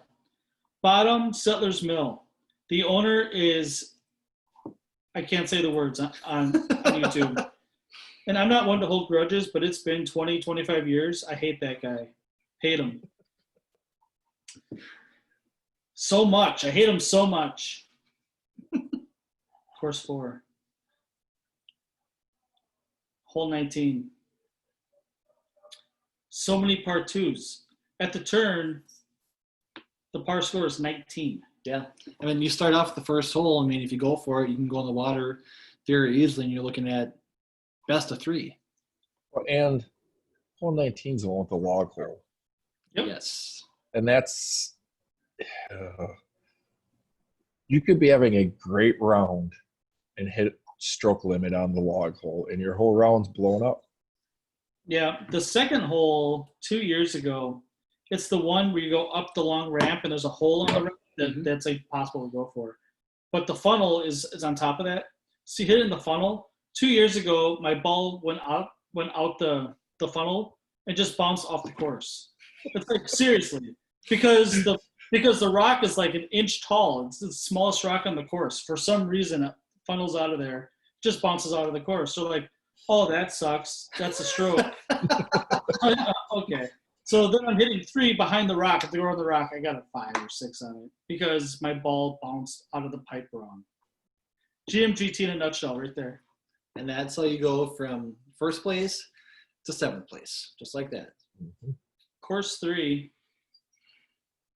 Bottom, Settlers Mill. The owner is, I can't say the words on YouTube. And I'm not one to hold grudges, but it's been 20, 25 years. I hate that guy. Hate him. So much. I hate him so much. Course 4. Hole 19. So many par 2s. At the turn, the par score is 19. Yeah. I mean, you start off the first hole. I mean, if you go for it, you can go in the water very easily, and you're looking at best of 3. And hole 19 is the one with the log hole. Yep. Yes. And that's you could be having a great round and hit stroke limit on the log hole, and your whole round's blown up. Yeah, the second hole 2 years ago, it's the one where you go up the long ramp and there's a hole on the ramp that's like possible to go for. But the funnel is on top of that. So you hit it in the funnel. 2 years ago, my ball went out the funnel and just bounced off the course. It's like seriously, because the rock is like an inch tall. It's the smallest rock on the course. For some reason, it funnels out of there, just bounces out of the course. So like, oh, that sucks. That's a stroke. Okay. So then I'm hitting 3 behind the rock. If they were on the rock, I got a 5 or 6 on it because my ball bounced out of the pipe wrong. GMGT in a nutshell right there. And that's how you go from first place to 7th place, just like that. Mm-hmm. Course 3,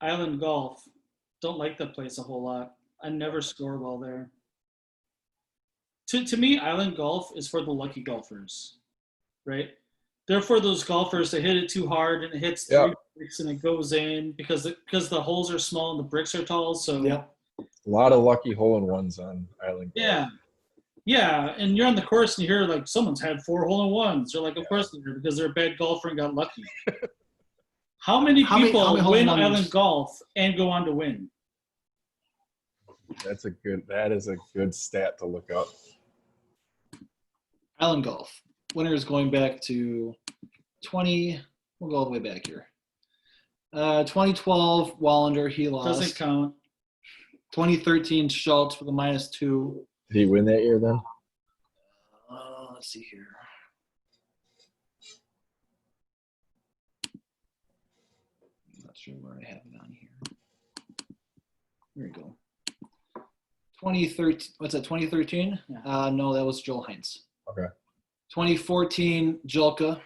Island Golf. Don't like that place a whole lot. I never score well there. To me, Island Golf is for the lucky golfers, right? They're for those golfers that hit it too hard and it hits 3 bricks and it goes in because the holes are small and the bricks are tall. So Yep. A lot of lucky hole-in-ones on Island Golf. Yeah, and you're on the course and you hear like someone's had 4 hole-in-ones. You're like, of course they're because they're a bad golfer and got lucky. How many people win Island Golf and go on to win? That is a good stat to look up. Island Golf. Winner is going back to we'll go all the way back here. 2012, Wallander, he lost. Doesn't count. 2013, Schultz with a -2. Did he win that year then? Let's see here. I'm not sure where I have it on here. There you go. 2013. What's that? 2013? Yeah. No, that was Joel Heinz. Okay. 2014, Julka,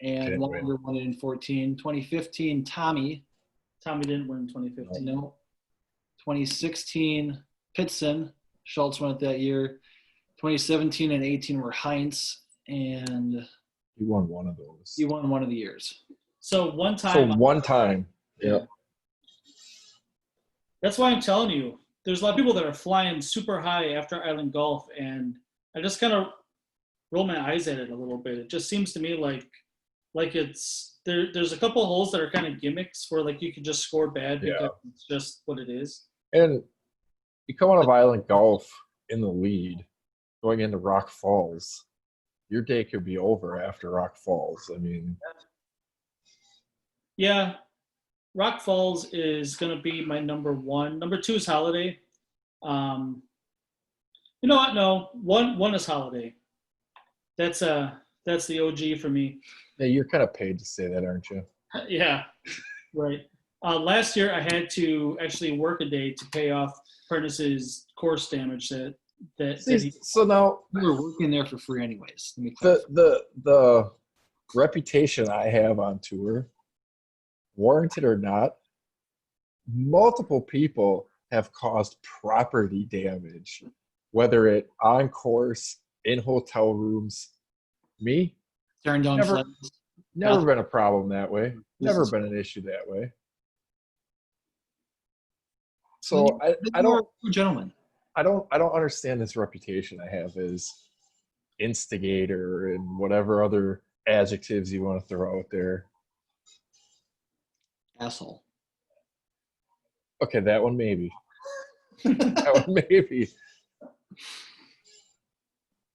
and Didn't Wallander won it in 14. 2015, Tommy. Tommy didn't win in 2015. No. 2016, Pitson. Schultz won it that year. 2017 and 18 were Heinz, and He won one of those. he won one of the years. So one time. Yeah. That's why I'm telling you, there's a lot of people that are flying super high after Island Golf, and I just kind of roll my eyes at it a little bit. It just seems to me like it's there's a couple of holes that are kind of gimmicks where like you can just score bad because it's just what it is. And you come out of Island Golf in the lead, going into Rock Falls, your day could be over after Rock Falls. I mean, yeah, Rock Falls is going to be my number 1. Number 2 is Holiday. You know what? No, one is Holiday. That's the OG for me. yeah, you're kind of paid to say that, aren't you? Yeah, right. Last year I had to actually work a day to pay off Prentice's course damage that So now We were working there for free anyways. Let me clarify. the reputation I have on tour, warranted or not, multiple people have caused property damage, whether it on course, in hotel rooms. Me, Turn down never- flags. never been a problem that way. This Never is- been an issue that way. So Then I you are don't a true gentleman. I don't understand this reputation I have as instigator and whatever other adjectives you want to throw out there. Asshole. Okay, that one maybe. That one maybe.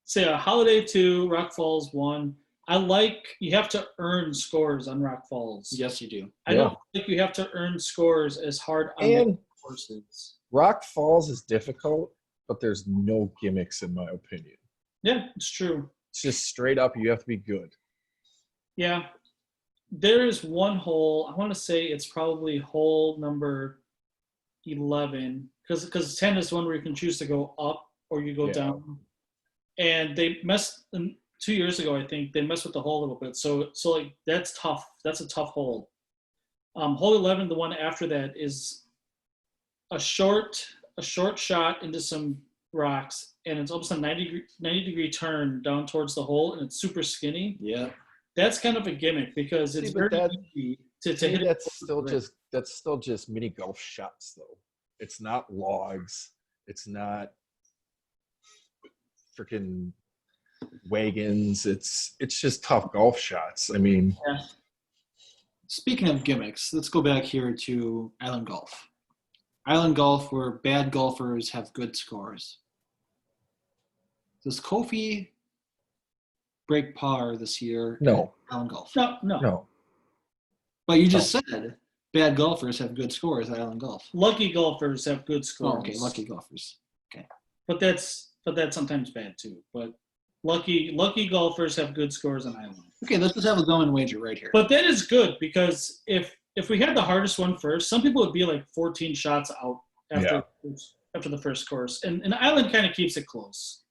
say a Holiday 2, Rock Falls 1. You have to earn scores on Rock Falls. Yes, you do. I don't think you have to earn scores as hard on And courses. Rock Falls is difficult, but there's no gimmicks in my opinion. Yeah, it's true. It's just straight up, you have to be good. Yeah. There is one hole, I want to say it's probably hole number 11, because 10 is one where you can choose to go up or you go down. And they messed 2 years ago, I think, they messed with the hole a little bit. So like that's tough. That's a tough hole. Hole 11, the one after that, is a short shot into some rocks, and it's almost a 90 degree turn down towards the hole, and it's super skinny. Yeah. that's kind of a gimmick because it's very easy to hit it. That's still just mini golf shots though. It's not logs. It's not freaking wagons. It's just tough golf shots. I mean, Yeah. Speaking of gimmicks, let's go back here to Island Golf. Island Golf, where bad golfers have good scores. Does Kofi break par this year? No. At Island Golf. No. But you just said bad golfers have good scores at Island Golf. Lucky golfers have good scores. Oh, okay, lucky golfers. Okay. But that's sometimes bad too. But lucky golfers have good scores on Island. Okay, let's just have a going wager right here. But that is good because if we had the hardest one first, some people would be like 14 shots out after the first course. And Island kind of keeps it close.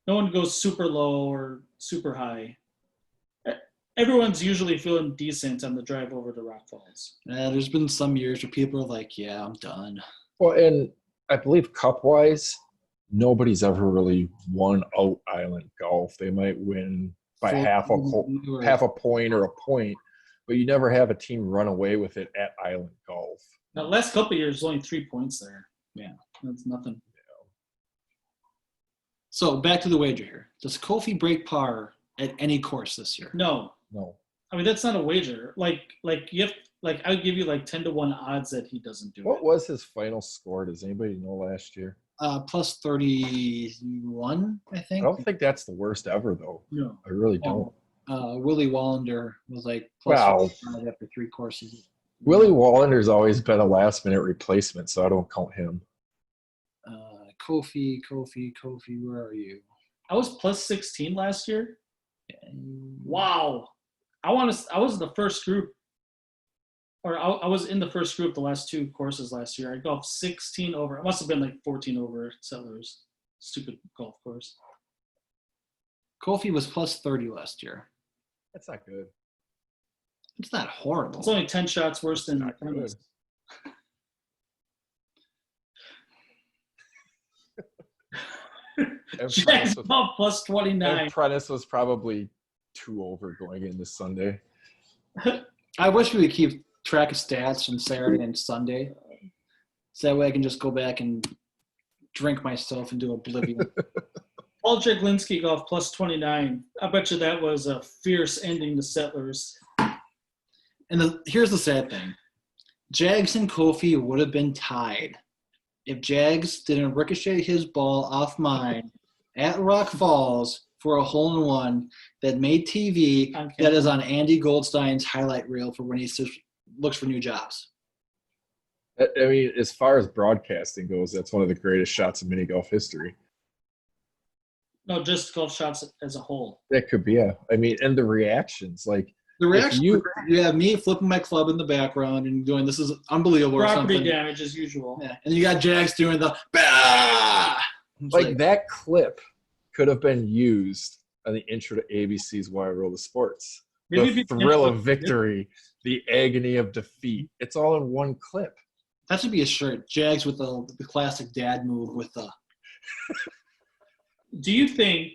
No one goes super low or super high. Everyone's usually feeling decent on the drive over to Rock Falls. There's been some years where people are like, yeah, I'm done. Well, and I believe cup-wise, nobody's ever really won out Island Golf. They might win by half a point or a point, but you never have a team run away with it at Island Golf. Now, last couple of years, only 3 points there. Yeah, that's nothing. So back to the wager here. Does Kofi break par at any course this year? No. I mean, that's not a wager. Like you have, like I would give you like 10-1 odds that he doesn't do it. What was his final score? Does anybody know last year? Plus 31, I think. I don't think that's the worst ever, though. No. I really don't. Willie Wallander was like plus 45 after 3 courses. Willie Wallander's always been a last-minute replacement, so I don't count him. Kofi, where are you? I was plus 16 last year. Wow. I was in the first group, or I was in the first group the last 2 courses last year. I golfed 16 over. It must have been like 14 over Settlers. Stupid golf course. Kofi was plus 30 last year. That's not good. It's not horrible. It's only 10 shots worse than good. Jack's plus 29. Prentice was probably 2 over going into Sunday. I wish we would keep track of stats from Saturday and Sunday, so that way I can just go back and drink myself into oblivion. Paul Jaglinski golf plus 29. I bet you that was a fierce ending to Settlers. And here's the sad thing. Jags and Kofi would have been tied if Jags didn't ricochet his ball off mine at Rock Falls for a hole-in-one that made TV that is on Andy Goldstein's highlight reel for when he looks for new jobs. I mean, as far as broadcasting goes, that's one of the greatest shots in mini golf history. No, just golf shots as a whole. That could be, yeah. I mean, and the reactions, like the reaction. You have me flipping my club in the background and going, "This is unbelievable." Property damage as usual. Yeah, and you got Jags doing the bah! Like that clip could have been used on the intro to ABC's Wide World of Sports. The thrill of victory, the agony of defeat. It's all in one clip. That should be a shirt. Jags with the classic dad move with the. Do you think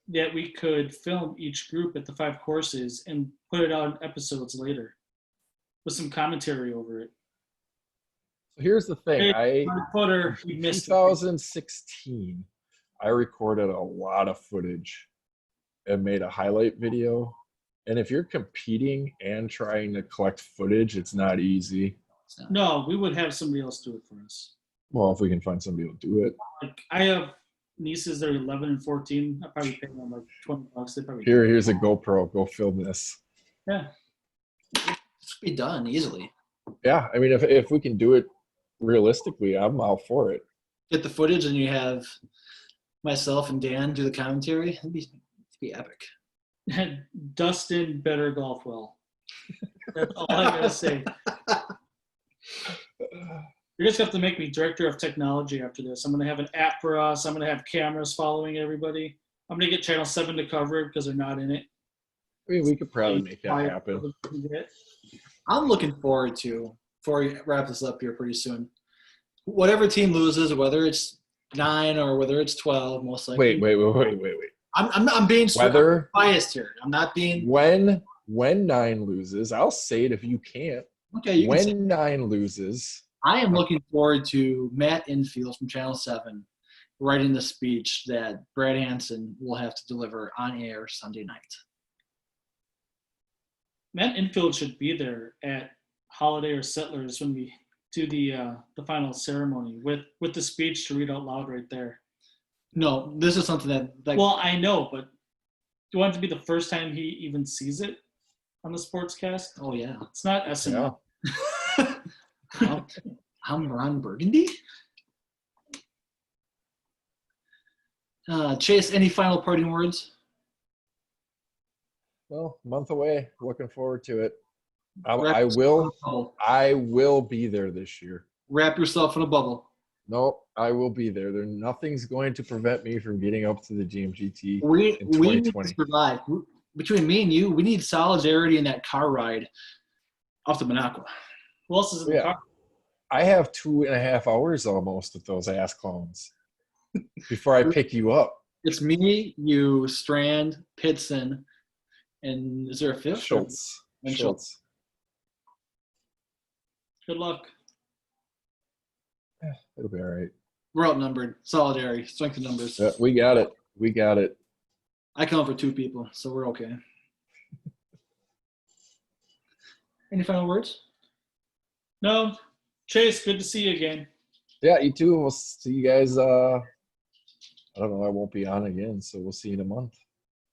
that we could film each group at the 5 courses and put it out in episodes later with some commentary over it? So here's the thing. In 2016, I recorded a lot of footage and made a highlight video. And if you're competing and trying to collect footage, it's not easy. No, we would have somebody else do it for us. Well, if we can find somebody to do it. Like I have nieces that are 11 and 14. I probably pay them like $20. They probably here's a GoPro. Go film this. Yeah, this could be done easily. Yeah, I mean, if we can do it realistically, I'm out for it. Get the footage, and you have myself and Dan do the commentary. It'd be epic. And Dustin better golf well. That's all I gotta say. You're just have to make me director of technology after this. I'm going to have an app for us. I'm going to have cameras following everybody. I'm going to get Channel 7 to cover it because they're not in it. I mean, we could probably make that happen. I'm looking forward to, before we wrap this up here pretty soon, whatever team loses, whether it's 9 or whether it's 12, most likely. Wait. I'm being Whether biased here. I'm not being. when 9 loses, I'll say it if you can't. Okay, you can say. When 9 loses, I am looking forward to Matt Infield from Channel 7 writing the speech that Brad Hansen will have to deliver on air Sunday night. Matt Infield should be there at Holiday or Settlers when we do the final ceremony with the speech to read out loud right there. No, this is something that. Well, I know, but do you want it to be the first time he even sees it on the sportscast? Oh, yeah. It's not SNL. I'm Ron Burgundy. Chase, any final parting words? well, month away. Looking forward to it. I Bubble. will be there this year. Wrap yourself in a bubble. Nope, I will be there. Nothing's going to prevent me from getting up to the GMGT We in need 2020. to survive. Between me and you, we need solidarity in that car ride off the Minocqua. Who else is in the car? I have 2.5 hours almost with those ass clones before I pick you up. It's me, you, Strand, Pitson, and is there a fifth? Schultz. And Schultz. Good luck. It'll be all right. We're outnumbered. Solidarity. Strength in numbers. Yeah, we got it. We got it. I count for 2 people, so we're okay. Any final words? No. Chase, good to see you again. Yeah, you too. We'll see you guys. I don't know. I won't be on again, so we'll see you in a month.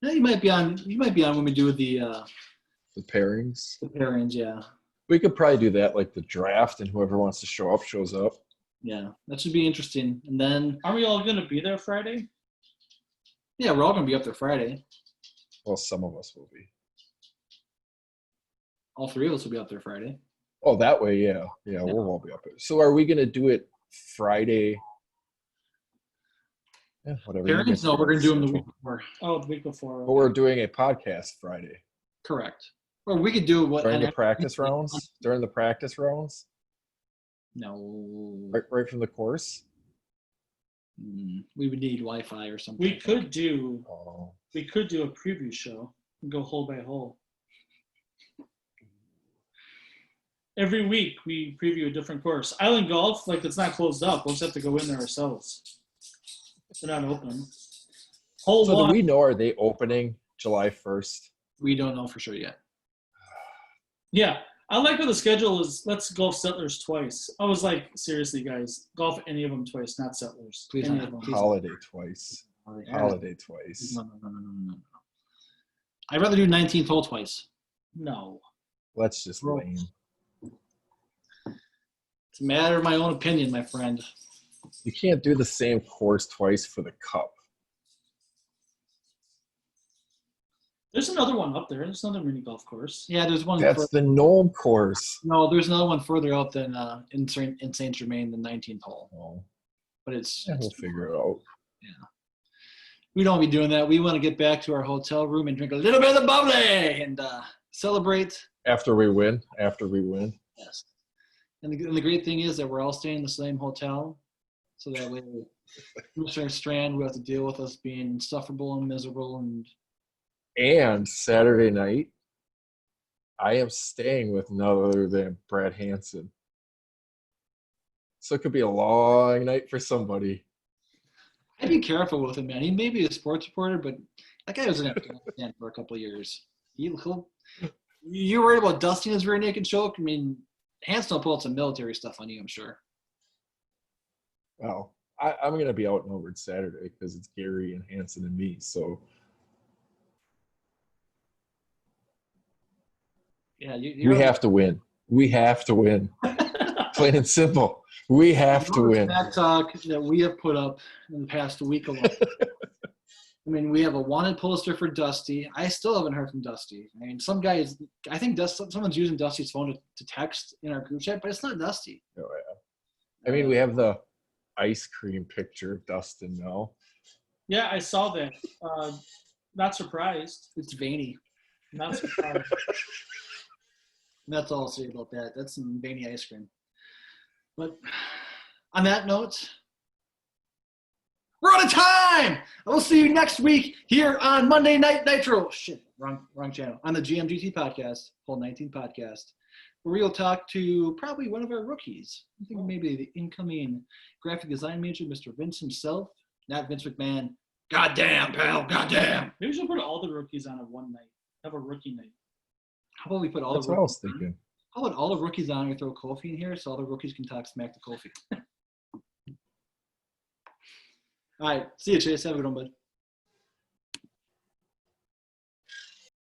Yeah, you might be on. You might be on when we do the pairings. The pairings, yeah. We could probably do that, like the draft, and whoever wants to show up shows up. Yeah, that should be interesting. And then, are we all going to be there Friday? Yeah, we're all going to be up there Friday. Well, some of us will be. All 3 of us will be up there Friday. Oh, that way, yeah. Yeah, we'll all be up there. So are we going to do it Friday? Yeah, whatever. Pairings? No, we're going to do them the week before. Oh, the week before. But we're doing a podcast Friday. Correct. Or we could do what during the practice rounds. During the practice rounds. No. Right from the course. We would need Wi-Fi or something. We could do. We could do a preview show and go hole by hole. Every week we preview a different course. Island Golf, like it's not closed up. We'll just have to go in there ourselves. They're not open. Hole so 1. do we know, are they opening July 1st? We don't know for sure yet. Yeah. I like how the schedule is, let's golf Settlers twice. I was like, seriously, guys, golf any of them twice, not Settlers. Please any not. of them. Holiday twice. Holiday twice. No. I'd rather do 19th hole twice. No. Let's just lame. It's a matter of my own opinion, my friend. You can't do the same course twice for the cup. There's another one up there. There's another mini golf course. Yeah, there's one. That's the Nome course. No, there's another one further out than in Saint Germain, the 19th hole. Oh. But it's we'll figure it out. Yeah. We don't want to be doing that. We want to get back to our hotel room and drink a little bit of the bubbly and celebrate. After we win. Yes. And the great thing is that we're all staying in the same hotel. So that way, Mr. Strand will have to deal with us being insufferable and miserable. And Saturday night, I am staying with none other than Brad Hansen. So it could be a long night for somebody. I'd be careful with him, man. He may be a sports reporter, but that guy was in Afghanistan for a couple of years. You're worried about dusting his rear naked choke? I mean, Hansen will pull out some military stuff on you, I'm sure. Well, I'm going to be outnumbered Saturday because it's Gary and Hansen and me. So, yeah, we have to win. We have to win. Plain and simple. We have to win. That talk that we have put up in the past week alone. I mean, we have a wanted poster for Dusty. I still haven't heard from Dusty. I mean, some guy is – I think someone's using Dusty's phone to text in our group chat, but it's not Dusty. Oh, yeah. I mean, we have the ice cream picture of Dustin now. Yeah, I saw that. Not surprised. It's veiny. Not surprised. That's all I'll say about that. That's some veiny ice cream. But on that note, we're out out of time. I will see you next week here on Monday Night Nitro. Shit, wrong channel. On the GMGT Podcast, Whole 19 Podcast, where we'll talk to probably one of our rookies. I think maybe the incoming graphic design major, Mr. Vince himself. Not Vince McMahon. Goddamn, pal. Goddamn. Maybe we should put all the rookies on a one night. Have a rookie night. How about we put all That's the what I rookies was thinking. How about all the rookies on and throw Kofi in here so all the rookies can talk smack to Kofi? All right. See you, Chase. Have a good one, bud.